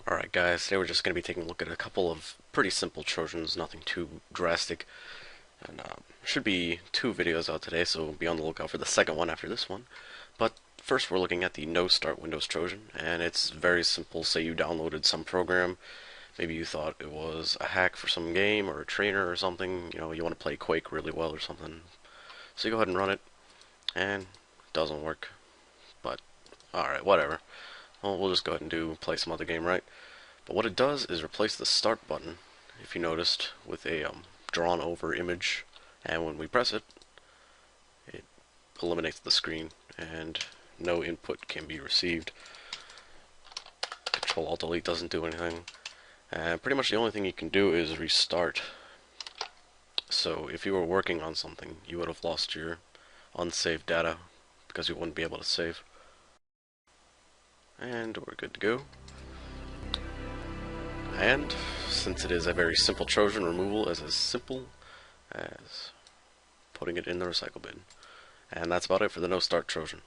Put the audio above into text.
Alright guys, today we're just going to be taking a look at a couple of pretty simple Trojans, nothing too drastic. And should be two videos out today, so be on the lookout for the second one after this one. But first we're looking at the No-Start Windows Trojan, and it's very simple. Say you downloaded some program, maybe you thought it was a hack for some game or a trainer or something, you know, you want to play Quake really well or something. So you go ahead and run it, and it doesn't work. But, alright, whatever. Well, we'll just go ahead and play some other game, right? But what it does is replace the start button, if you noticed, with a drawn over image, and when we press it, it eliminates the screen, and no input can be received. Control-Alt-Delete doesn't do anything, and pretty much the only thing you can do is restart. So if you were working on something, you would have lost your unsaved data, because you wouldn't be able to save. And we're good to go. And since it is a very simple Trojan, removal is as simple as putting it in the recycle bin. And that's about it for the No-Start Trojan.